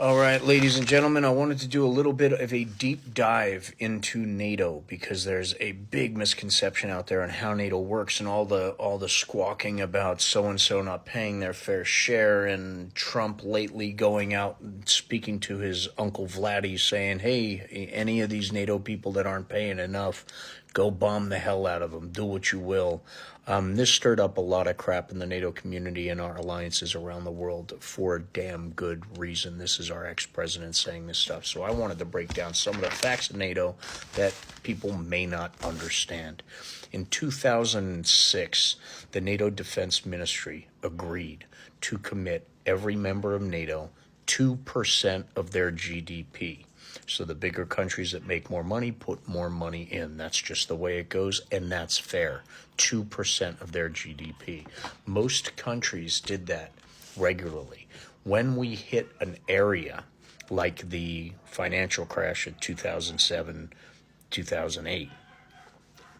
All right, ladies and gentlemen, I wanted to do a little bit of a deep dive into NATO because there's a big misconception out there on how NATO works and all the squawking about so and so not paying their fair share, and Trump lately going out and speaking to his Uncle Vladdy saying, "Hey, any of these NATO people that aren't paying enough, go bomb the hell out of them. Do what you will." This stirred up a lot of crap in the NATO community and our alliances around the world for a damn good reason. This is our ex-president saying this stuff. So I wanted to break down some of the facts of NATO that people may not understand. In 2006, the NATO Defense Ministry agreed to commit every member of NATO 2% of their GDP. So the bigger countries that make more money put more money in. That's just the way it goes, and that's fair. 2% of their GDP. Most countries did that regularly. When we hit an area like the financial crash in 2007, 2008,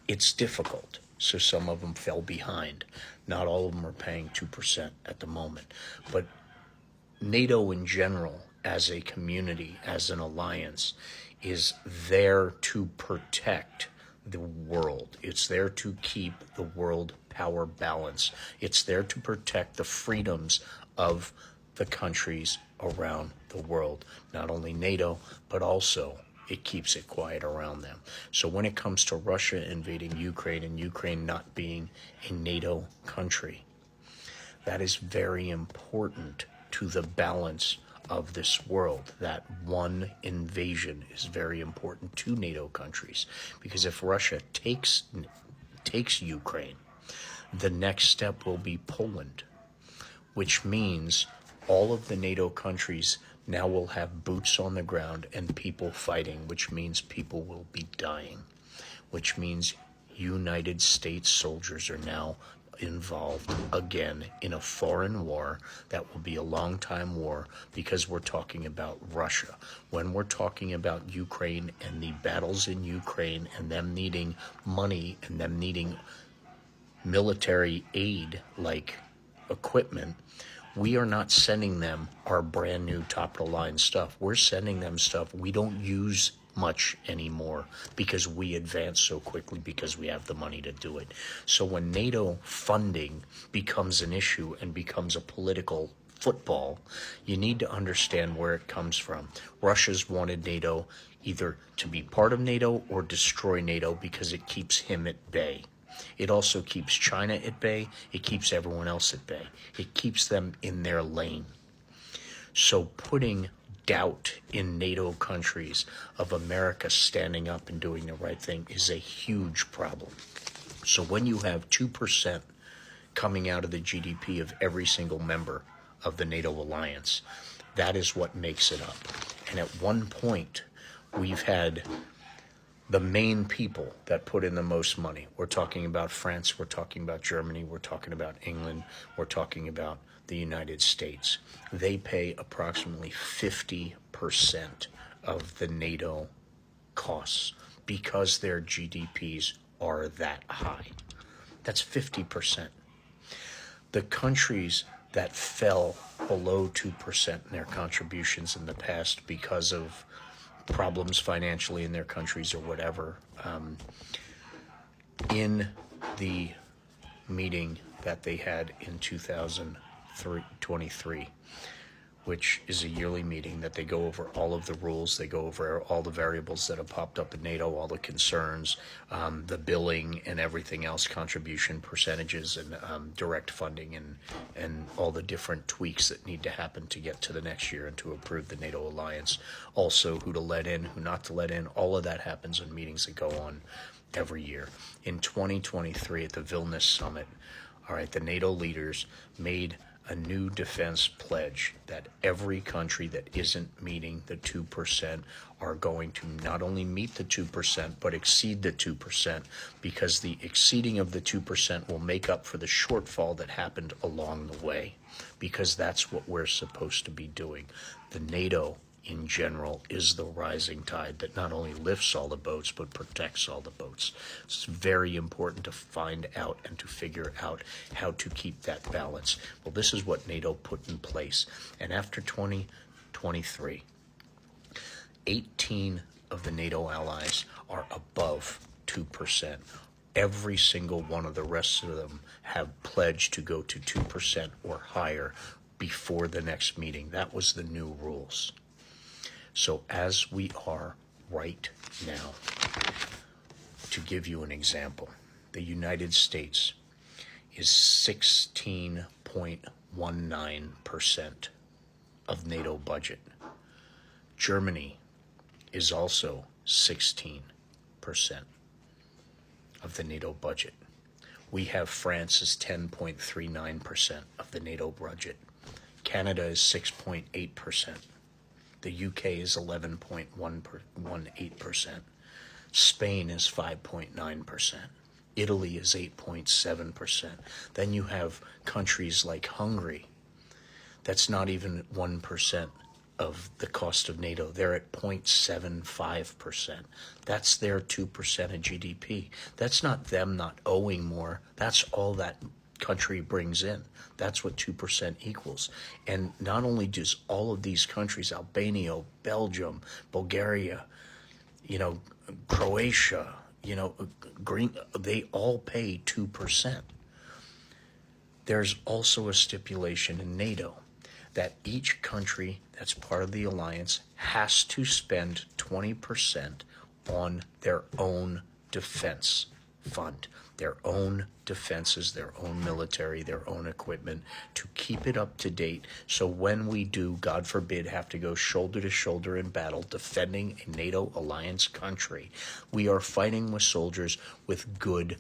it's difficult. So some of them fell behind. Not all of them are paying 2% at the moment. But NATO in general, as a community, as an alliance, is there to protect the world. It's there to keep the world power balance. It's there to protect the freedoms of the countries around the world. Not only NATO, but also it keeps it quiet around them. So when it comes to Russia invading Ukraine and Ukraine not being a NATO country, that is very important to the balance of this world. That one invasion is very important to NATO countries, because if Russia takes Ukraine, the next step will be Poland, which means all of the NATO countries now will have boots on the ground and people fighting, which means people will be dying, which means United States soldiers are now involved again in a foreign war that will be a long time war, because we're talking about Russia. When we're talking about Ukraine and the battles in Ukraine and them needing money and them needing military aid like equipment, we are not sending them our brand new top of the line stuff. We're sending them stuff we don't use much anymore because we advance so quickly, because we have the money to do it. So when NATO funding becomes an issue and becomes a political football, you need to understand where it comes from. Russia's wanted NATO either to be part of NATO or destroy NATO because it keeps him at bay. It also keeps China at bay. It keeps everyone else at bay. It keeps them in their lane. So putting doubt in NATO countries of America standing up and doing the right thing is a huge problem. So when you have 2% coming out of the GDP of every single member of the NATO alliance, that is what makes it up. And at one point, we've had the main people that put in the most money. We're talking about France, we're talking about Germany, we're talking about England, we're talking about the United States. They pay approximately 50% of the NATO costs because their GDPs are that high. That's 50%. The countries that fell below 2% in their contributions in the past because of problems financially in their countries or whatever, in the meeting that they had in 2023, which is a yearly meeting that they go over all of the rules, they go over all the variables that have popped up in NATO, all the concerns, the billing and everything else, contribution percentages and direct funding and all the different tweaks that need to happen to get to the next year and to approve the NATO alliance. Also, who to let in, who not to let in, all of that happens in meetings that go on every year. In 2023 at the Vilnius summit, all right, the NATO leaders made a new defense pledge that every country that isn't meeting the 2% are going to not only meet the 2%, but exceed the 2%, because the exceeding of the 2% will make up for the shortfall that happened along the way, because that's what we're supposed to be doing. The NATO in general is the rising tide that not only lifts all the boats but protects all the boats. It's very important to find out and to figure out how to keep that balance. Well, this is what NATO put in place. And after 23. 18 of the NATO allies are above 2%. Every single one of the rest of them have pledged to go to 2% or higher before the next meeting. That was the new rules. So as we are right now, to give you an example, the United States is 16.19% of NATO budget. Germany is also 16% of the NATO budget. We have France as 10.39% of the NATO budget. Canada is 6.8%. The UK is 11.18%. Spain is 5.9%. Italy is 8.7%. Then you have countries like Hungary. That's not even 1% of the cost of NATO. They're at 0.75%. That's their 2% of GDP. That's not them not owing more. That's all that country brings in. That's what 2% equals. And not only does all of these countries, Albania, Belgium, Bulgaria, Croatia, they all pay 2%. There's also a stipulation in NATO that each country that's part of the alliance has to spend 20% on their own defense fund, their own defenses, their own military, their own equipment, to keep it up to date. So when we do, God forbid, have to go shoulder to shoulder in battle defending a NATO alliance country, we are fighting with soldiers with good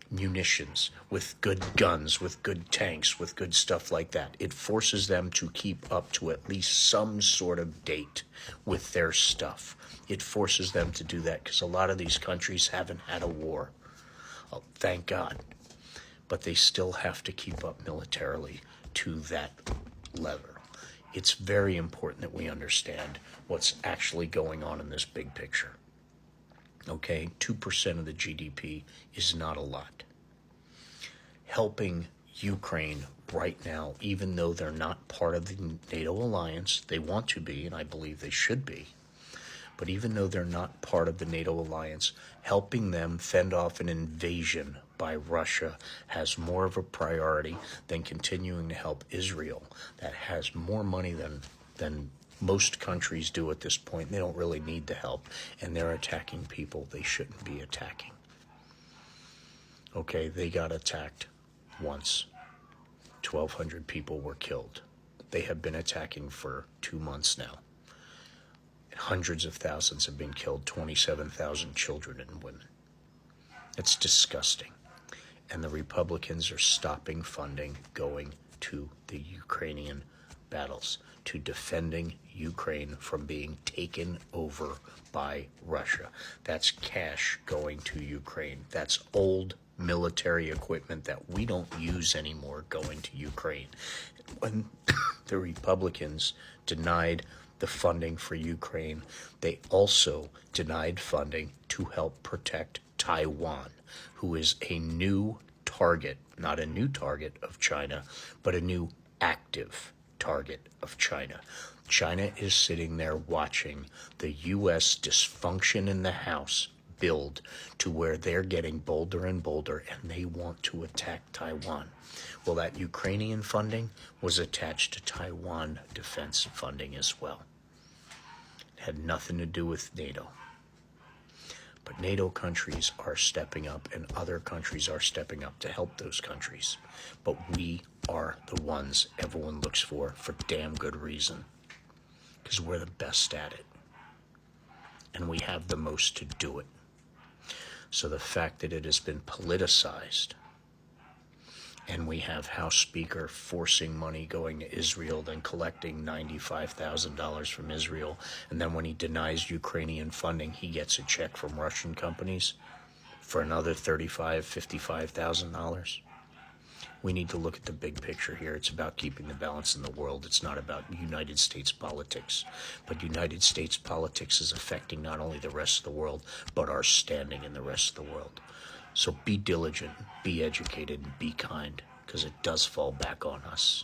munitions, with good guns, with good tanks, with good stuff like that. It forces them to keep up to at least some sort of date with their stuff. It forces them to do that because a lot of these countries haven't had a war. Oh, thank God. But they still have to keep up militarily to that level. It's very important that we understand what's actually going on in this big picture. Okay, 2% of the GDP is not a lot. Helping Ukraine right now, even though they're not part of the NATO alliance, they want to be, and I believe they should be, but even though they're not part of the NATO alliance, helping them fend off an invasion by Russia has more of a priority than continuing to help Israel, that has more money than most countries do at this point. They don't really need the help, and they're attacking people they shouldn't be attacking. Okay, they got attacked once. 1,200 people were killed. They have been attacking for 2 months now. Hundreds of thousands have been killed, 27,000 children and women. It's disgusting. And the Republicans are stopping funding going to the Ukrainian battles, to defending Ukraine from being taken over by Russia. That's cash going to Ukraine. That's old military equipment that we don't use anymore going to Ukraine. When the Republicans denied the funding for Ukraine, they also denied funding to help protect Taiwan, who is a new target, not a new target of China, but a new active target of China. China is sitting there watching the U.S. dysfunction in the House build to where they're getting bolder and bolder, and they want to attack Taiwan. Well, that Ukrainian funding was attached to Taiwan defense funding as well. It had nothing to do with NATO. But NATO countries are stepping up, and other countries are stepping up to help those countries. But we are the ones everyone looks for damn good reason, because we're the best at it. And we have the most to do it. So the fact that it has been politicized, and we have House Speaker forcing money going to Israel, then collecting $95,000 from Israel, and then when he denies Ukrainian funding, he gets a check from Russian companies for another $35,000, $55,000. We need to look at the big picture here. It's about keeping the balance in the world. It's not about United States politics. But United States politics is affecting not only the rest of the world, but our standing in the rest of the world. So be diligent, be educated, and be kind, because it does fall back on us.